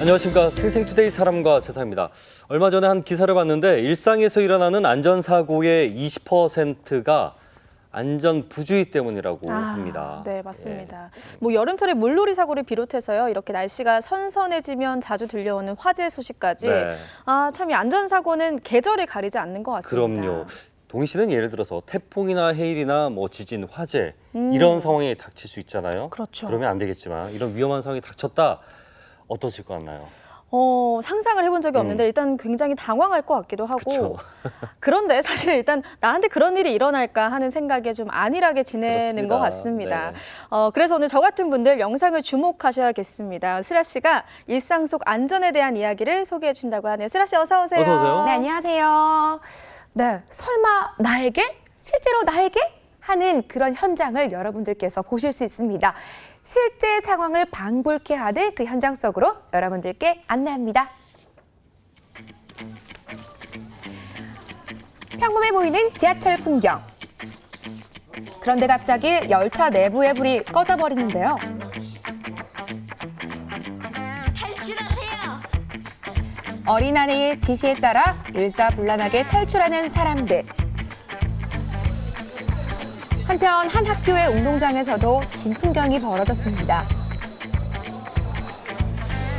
안녕하십니까. 생생투데이 사람과 세상입니다. 얼마 전에 한 기사를 봤는데 일상에서 일어나는 안전사고의 20%가 안전 부주의 때문이라고 합니다. 네, 맞습니다. 뭐 여름철에 물놀이 사고를 비롯해서요. 이렇게 날씨가 선선해지면 자주 들려오는 화재 소식까지 참 이 안전사고는 계절을 가리지 않는 것 같습니다. 그럼요. 동희 씨는 예를 들어서 태풍이나 해일이나 뭐 지진, 화재 이런 상황이 닥칠 수 있잖아요. 그렇죠. 그러면 안 되겠지만 이런 위험한 상황이 닥쳤다. 어떠실 것 같나요? 상상을 해본 적이 없는데 일단 굉장히 당황할 것 같기도 하고 그쵸. 그런데 사실 일단 나한테 그런 일이 일어날까 하는 생각에 좀 안일하게 지내는 그렇습니다. 것 같습니다. 네. 그래서 오늘 저 같은 분들 영상을 주목하셔야겠습니다. 슬아 씨가 일상 속 안전에 대한 이야기를 소개해 주신다고 하네요. 슬아 씨 어서 오세요. 어서 오세요. 네, 안녕하세요. 네, 설마 나에게? 실제로 나에게? 하는 그런 현장을 여러분들께서 보실 수 있습니다. 실제 상황을 방불케 하는 그 현장 속으로 여러분들께 안내합니다. 평범해 보이는 지하철 풍경. 그런데 갑자기 열차 내부의 불이 꺼져버리는데요. 탈출하세요. 어린아이의 지시에 따라 일사불란하게 탈출하는 사람들. 한편 한 학교의 운동장에서도 진풍경이 벌어졌습니다.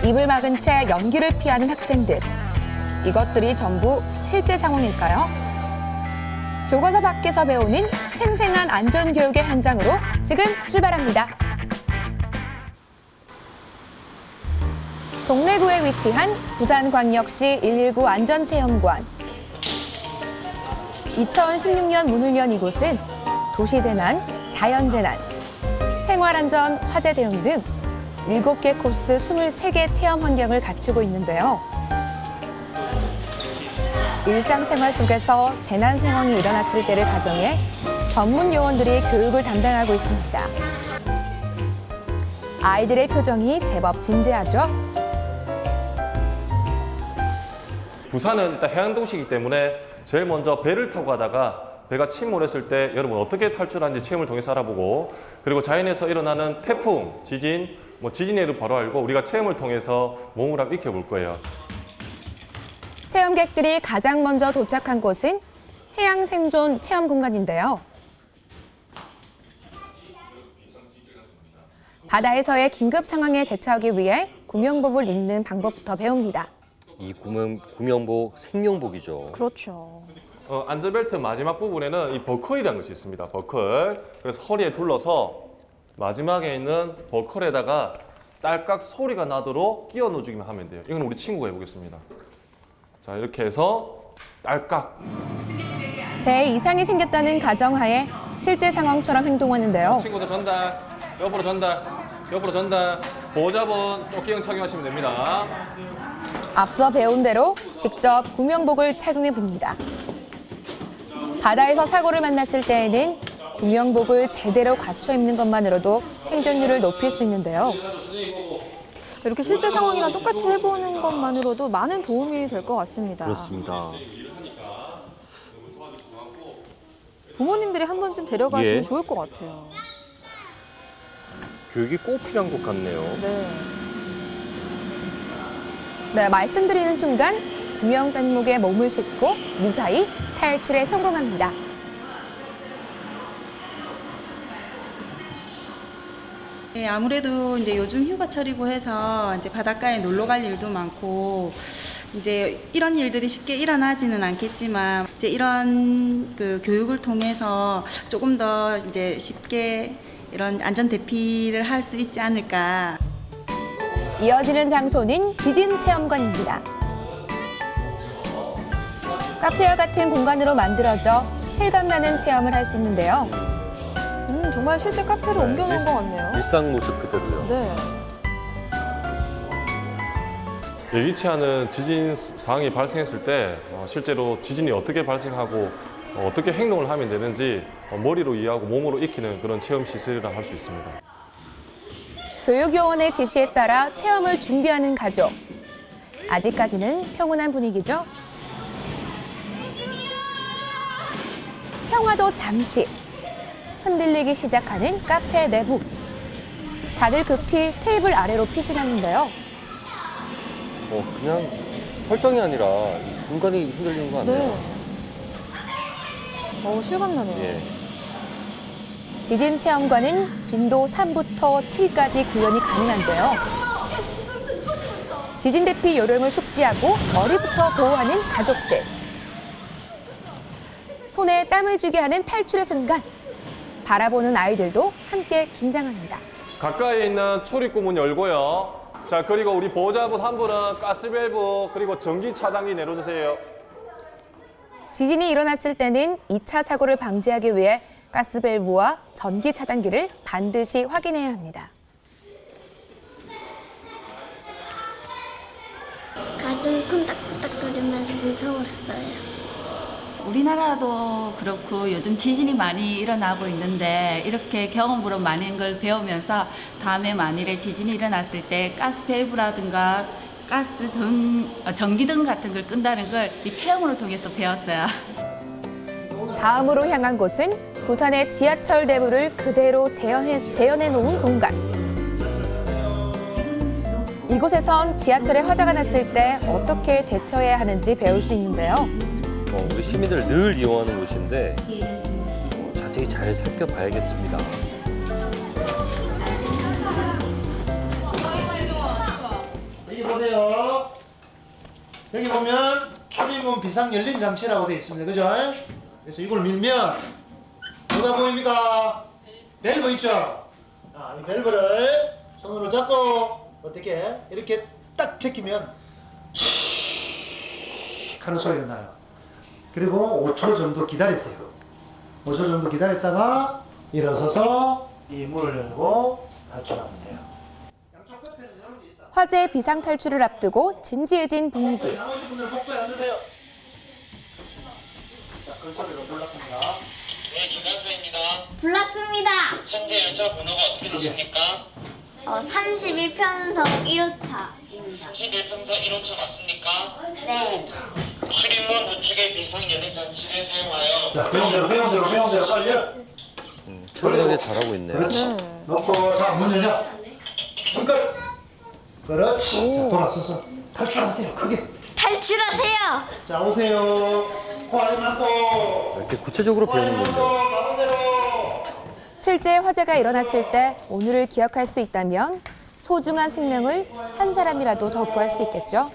입을 막은 채 연기를 피하는 학생들. 이것들이 전부 실제 상황일까요? 교과서 밖에서 배우는 생생한 안전교육의 현장으로 지금 출발합니다. 동래구에 위치한 부산광역시 119 안전체험관. 2016년 문을 연 이곳은 도시재난, 자연재난, 생활안전, 화재 대응 등 7개 코스 23개 체험 환경을 갖추고 있는데요. 일상생활 속에서 재난 상황이 일어났을 때를 가정해 전문 요원들이 교육을 담당하고 있습니다. 아이들의 표정이 제법 진지하죠? 부산은 일단 해안도시이기 때문에 제일 먼저 배를 타고 가다가 배가 침몰했을 때 여러분 어떻게 탈출하는지 체험을 통해서 알아보고 그리고 자연에서 일어나는 태풍, 지진, 지진의 바로 알고 우리가 체험을 통해서 몸을 한번 익혀볼 거예요. 체험객들이 가장 먼저 도착한 곳은 해양 생존 체험 공간인데요. 바다에서의 긴급 상황에 대처하기 위해 구명복을 입는 방법부터 배웁니다. 이 구명복, 생명복이죠. 그렇죠. 안전벨트 마지막 부분에는 이 버클이라는 것이 있습니다. 버클. 그래서 허리에 둘러서 마지막에 있는 버클에다가 딸깍 소리가 나도록 끼워 넣어주기만 하면 돼요. 이건 우리 친구가 해보겠습니다. 자, 이렇게 해서 딸깍. 배에 이상이 생겼다는 가정하에 실제 상황처럼 행동하는데요. 친구들 전달, 옆으로 전달, 옆으로 전달. 보호자분 조끼형 착용하시면 됩니다. 앞서 배운 대로 직접 구명복을 착용해 봅니다. 바다에서 사고를 만났을 때에는 구명복을 제대로 갖춰 입는 것만으로도 생존율을 높일 수 있는데요. 이렇게 실제 상황이랑 똑같이 해보는 것만으로도 많은 도움이 될 것 같습니다. 그렇습니다. 부모님들이 한 번쯤 데려가시면 예. 좋을 것 같아요. 교육이 꼭 필요한 것 같네요. 네. 네, 말씀드리는 순간 구명단목에 몸을 싣고 무사히 탈출에 성공합니다. 네, 아무래도 이제 요즘 휴가철이고 해서 이제 바닷가에 놀러 갈 일도 많고 이제 이런 일들이 쉽게 일어나지는 않겠지만 이제 이런 그 교육을 통해서 조금 더 이제 쉽게 이런 안전 대피를 할 수 있지 않을까. 이어지는 장소는 지진 체험관입니다. 카페와 같은 공간으로 만들어져 실감나는 체험을 할 수 있는데요. 정말 실제 카페를 옮겨놓은 것 같네요. 일상 모습 그대로요. 네. 예기치 않은 지진 상황이 발생했을 때 실제로 지진이 어떻게 발생하고 어떻게 행동을 하면 되는지 머리로 이해하고 몸으로 익히는 그런 체험 시설이라 할 수 있습니다. 교육요원의 지시에 따라 체험을 준비하는 가족. 아직까지는 평온한 분위기죠. 평화도 잠시. 흔들리기 시작하는 카페 내부. 다들 급히 테이블 아래로 피신하는데요. 그냥 설정이 아니라 이 공간이 흔들리는 거 아니에요? 실감나네요. 예. 지진 체험관은 진도 3부터 7까지 구현이 가능한데요. 지진 대피 요령을 숙지하고 머리부터 보호하는 가족들. 손에 땀을 쥐게 하는 탈출의 순간. 바라보는 아이들도 함께 긴장합니다. 가까이 있는 출입구 문 열고요. 자, 그리고 우리 보호자분 한 분은 가스밸브 그리고 전기 차단기 내려주세요. 지진이 일어났을 때는 2차 사고를 방지하기 위해 가스밸브와 전기 차단기를 반드시 확인해야 합니다. 가슴이 쿵딱쿵딱거리면서 무서웠어요. 우리나라도 그렇고 요즘 지진이 많이 일어나고 있는데 이렇게 경험으로 많은 걸 배우면서 다음에 만일에 지진이 일어났을 때 가스 밸브라든가 전기등 같은 걸 끈다는 걸 이 체험을 통해서 배웠어요. 다음으로 향한 곳은 부산의 지하철 대부를 그대로 재현해 놓은 공간. 이곳에선 지하철에 화재가 났을 때 어떻게 대처해야 하는지 배울 수 있는데요. 우리 시민들 늘 이용하는 곳인데 자세히 잘 살펴봐야겠습니다. 여기 보세요. 여기 보면 출입문 비상 열림 장치라고 되어 있습니다. 그죠? 그래서 이걸 밀면 뭐가 보입니까? 밸브 있죠? 이 밸브를 손으로 잡고 어떻게 이렇게 딱 제끼면 하는 소리가 나요. 그리고 5초 정도 기다리세요. 5초 정도 기다렸다가 일어서서 이 문을 열고 탈출하면 돼요. 화재 비상 탈출을 앞두고 진지해진 분위기. 나머지 분들 복도에 앉으세요. 자, 큰 소리로 불렀습니다. 네, 김관수입니다. 불났습니다. 현재 열차 번호가 어떻게 되십니까? 31편석 1호차입니다. 31평소 1호차 맞습니까? 네. 출입문 우측의 비상 열린 장치를 사용하여 자, 배운 대로 빨리 열어. 철저하게 잘하고 있네요. 그렇지. 놓고, 자, 문 열자. 손끝. 그렇지. 자, 돌아서서 탈출하세요. 크게. 탈출하세요. 자, 오세요. 코아이 맞고. 이렇게 구체적으로 배우는 건데. 가운데로. 실제 화재가 일어났을 때 오늘을 기억할 수 있다면 소중한 생명을 한 사람이라도 더 구할 수 있겠죠.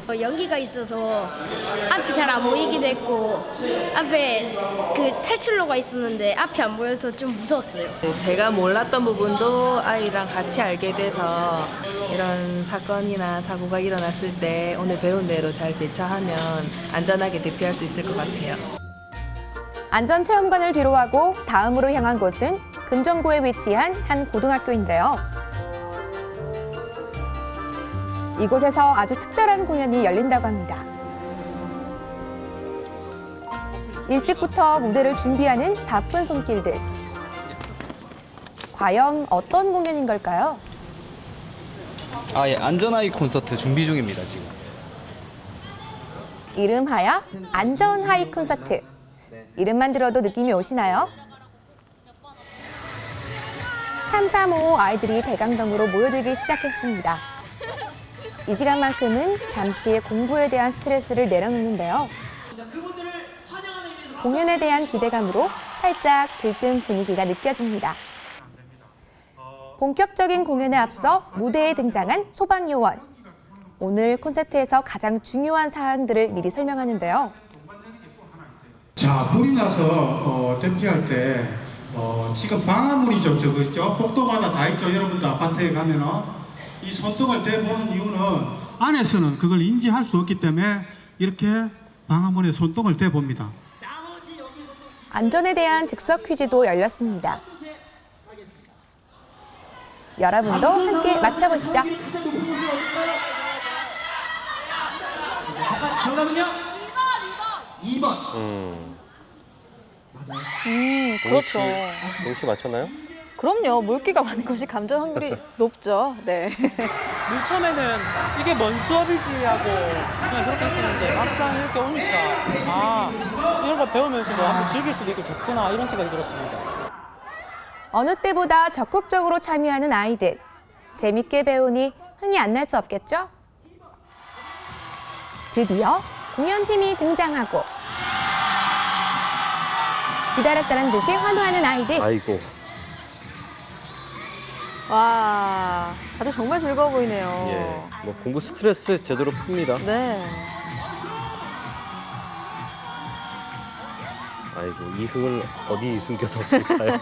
연기가 있어서 앞이 잘 안 보이기도 했고 앞에 그 탈출로가 있었는데 앞이 안 보여서 좀 무서웠어요. 제가 몰랐던 부분도 아이랑 같이 알게 돼서 이런 사건이나 사고가 일어났을 때 오늘 배운 대로 잘 대처하면 안전하게 대피할 수 있을 것 같아요. 안전체험관을 뒤로하고 다음으로 향한 곳은 금정구에 위치한 한 고등학교인데요. 이곳에서 아주 특별한 공연이 열린다고 합니다. 일찍부터 무대를 준비하는 바쁜 손길들. 과연 어떤 공연인 걸까요? 안전하이 콘서트 준비 중입니다, 지금. 이름하여 안전하이 콘서트. 이름만 들어도 느낌이 오시나요? 3, 4, 5 아이들이 대강당으로 모여들기 시작했습니다. 이 시간만큼은 잠시 공부에 대한 스트레스를 내려놓는데요. 공연에 대한 기대감으로 살짝 들뜬 분위기가 느껴집니다. 본격적인 공연에 앞서 무대에 등장한 소방요원. 오늘 콘서트에서 가장 중요한 사항들을 미리 설명하는데요. 자, 불이 나서 대피할 때 지금 방화문이죠. 저거죠. 복도마다 다 있죠. 여러분들 아파트에 가면은 이 손등을 대보는 이유는 안에서는 그걸 인지할 수 없기 때문에 이렇게 방화문에 손등을 대봅니다. 안전에 대한 즉석 퀴즈도 열렸습니다. 여러분도 함께 맞춰보시죠. 정답은요? 2번. 그렇죠. 동시 맞췄나요? 그럼요. 물기가 많은 것이 감전 확률이 높죠. 네. 맨 처음에는 이게 뭔 수업이지 하고 그냥 그렇게 했었는데 막상 이렇게 오니까 이런 거 배우면서도 한번 즐길 수도 있고 좋구나 이런 생각이 들었습니다. 어느 때보다 적극적으로 참여하는 아이들. 재밌게 배우니 흥이 안 날 수 없겠죠? 드디어 공연팀이 등장하고 기다렸다는 듯이 환호하는 아이들. 아이고. 와, 다들 정말 즐거워 보이네요. 예. 뭐 공부 스트레스 제대로 풉니다. 네. 아이고, 이 흥을 어디 숨겨뒀을까요?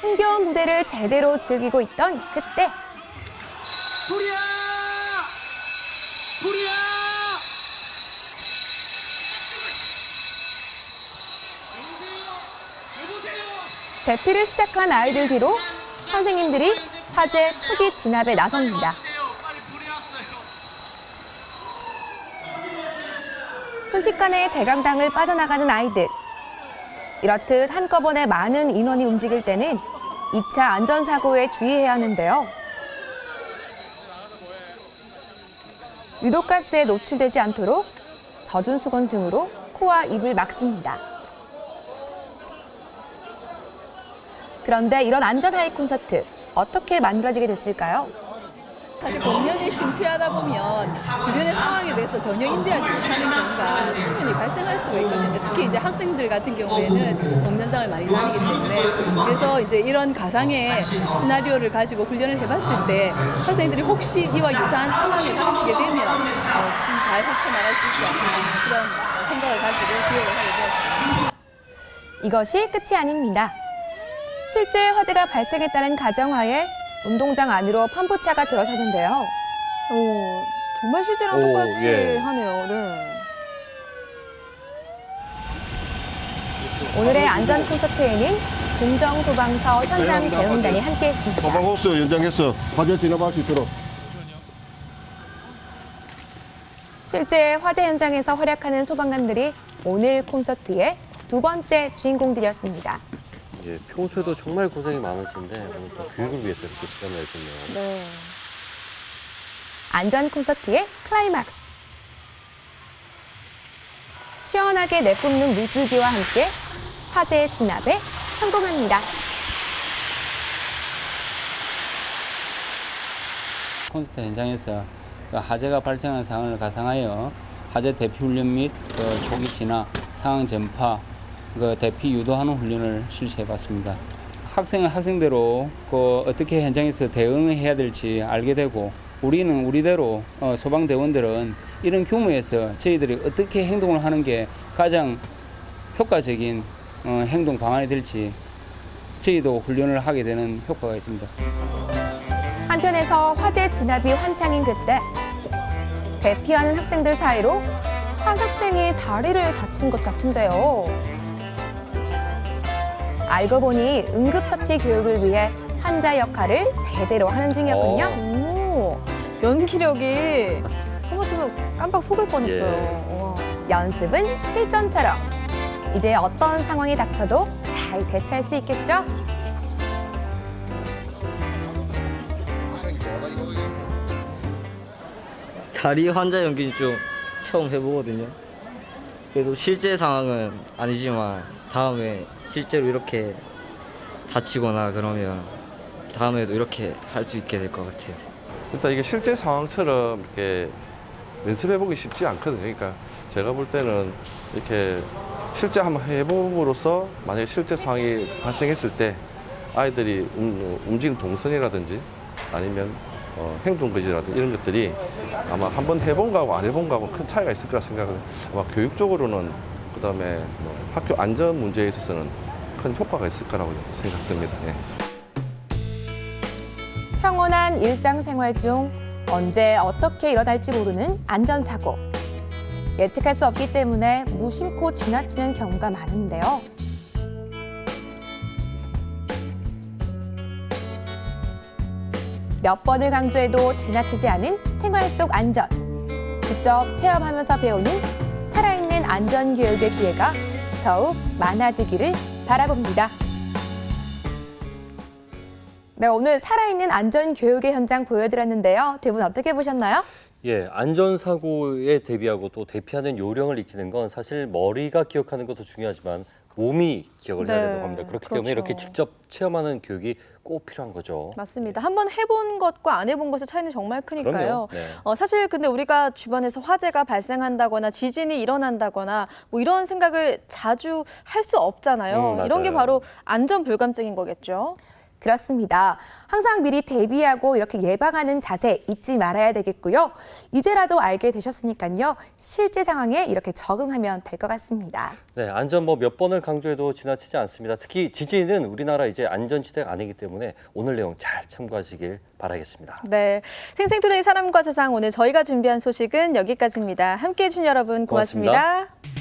흥겨운 무대를 제대로 즐기고 있던 그때 불이야! 불이야! 대피를 시작한 아이들 뒤로 선생님들이 화재 초기 진압에 나섭니다. 순식간에 대강당을 빠져나가는 아이들. 이렇듯 한꺼번에 많은 인원이 움직일 때는 2차 안전사고에 주의해야 하는데요. 유독가스에 노출되지 않도록 젖은 수건 등으로 코와 입을 막습니다. 그런데 이런 안전 하이 콘서트 어떻게 만들어지게 됐을까요? 사실 공연에 심취하다 보면 주변의 상황에 대해서 전혀 인지하지 못하는 경우가 충분히 발생할 수가 있거든요. 특히 이제 학생들 같은 경우에는 공연장을 많이 다니기 때문에 그래서 이제 이런 가상의 시나리오를 가지고 훈련을 해봤을 때 학생들이 혹시 이와 유사한 상황에 닥치게 되면 좀 잘 헤쳐나갈 수 있지 않나 그런 생각을 가지고 기획을 하게 되었습니다. 이것이 끝이 아닙니다. 실제 화재가 발생했다는 가정하에 운동장 안으로 펌프차가 들어서는데요. 오, 정말 실제랑 오, 똑같이 예. 하네요. 네. 오늘의 안전 콘서트에는 금정소방서 현장 대응단이 함께했습니다. 소방호스 연장해서 화재 진압할 수 있도록. 실제 화재 현장에서 활약하는 소방관들이 오늘 콘서트의 두 번째 주인공들이었습니다. 예, 평소에도 정말 고생이 많으신데 오늘 또 교육을 위해서 이렇게 시간을 내주네요. 네. 안전 콘서트의 클라이막스. 시원하게 내뿜는 물줄기와 함께 화재 진압에 성공합니다. 콘서트 현장에서 화재가 발생한 상황을 가상하여 화재 대피 훈련 및 초기 진화, 상황 전파, 대피 유도하는 훈련을 실시해봤습니다. 학생은 학생대로 어떻게 현장에서 대응을 해야 될지 알게 되고 우리는 우리대로 소방대원들은 이런 규모에서 저희들이 어떻게 행동을 하는 게 가장 효과적인 행동 방안이 될지 저희도 훈련을 하게 되는 효과가 있습니다. 한편에서 화재 진압이 한창인 그때 대피하는 학생들 사이로 한 학생이 다리를 다친 것 같은데요. 알고 보니 응급처치 교육을 위해 환자 역할을 제대로 하는 중이었군요. 오, 연기력이 하마터면 깜빡 속을 뻔했어요. 연습은 실전처럼. 이제 어떤 상황이 닥쳐도 잘 대처할 수 있겠죠? 다리 환자 연기는 좀 처음 해보거든요. 그래도 실제 상황은 아니지만 다음에 실제로 이렇게 다치거나 그러면 다음에도 이렇게 할 수 있게 될 것 같아요. 일단 이게 실제 상황처럼 이렇게 연습해보기 쉽지 않거든요. 그러니까 제가 볼 때는 이렇게 실제 한번 해봄으로써 만약에 실제 상황이 발생했을 때 아이들이 움직이는 동선이라든지 아니면 행동거지라든지 이런 것들이 아마 한번 해본 거하고 안 해본 거하고 큰 차이가 있을 거라 생각을 아마 교육적으로는 그다음에 뭐 학교 안전 문제에 있어서는 큰 효과가 있을 거라고 생각됩니다. 예. 평온한 일상생활 중 언제 어떻게 일어날지 모르는 안전사고. 예측할 수 없기 때문에 무심코 지나치는 경우가 많은데요. 몇 번을 강조해도 지나치지 않은 생활 속 안전. 직접 체험하면서 배우는 살아있는 안전교육의 기회가 더욱 많아지기를 바라봅니다. 네, 오늘 살아있는 안전교육의 현장 보여드렸는데요. 두 분 어떻게 보셨나요? 예, 안전사고에 대비하고 또 대피하는 요령을 익히는 건 사실 머리가 기억하는 것도 중요하지만 몸이 기억을 해야 네, 된다고 합니다. 그렇기 때문에 그렇죠. 이렇게 직접 체험하는 교육이 꼭 필요한 거죠. 맞습니다. 한번 해본 것과 안 해본 것의 차이는 정말 크니까요. 그럼요. 네. 사실 근데 우리가 주변에서 화재가 발생한다거나 지진이 일어난다거나 뭐 이런 생각을 자주 할 수 없잖아요. 이런 게 맞아요. 바로 안전 불감증인 거겠죠. 그렇습니다. 항상 미리 대비하고 이렇게 예방하는 자세 잊지 말아야 되겠고요. 이제라도 알게 되셨으니까요. 실제 상황에 이렇게 적응하면 될 것 같습니다. 네, 안전 뭐 몇 번을 강조해도 지나치지 않습니다. 특히 지진은 우리나라 이제 안전지대가 아니기 때문에 오늘 내용 잘 참고하시길 바라겠습니다. 네, 생생투데이 사람과 세상 오늘 저희가 준비한 소식은 여기까지입니다. 함께해 주신 여러분 고맙습니다. 고맙습니다.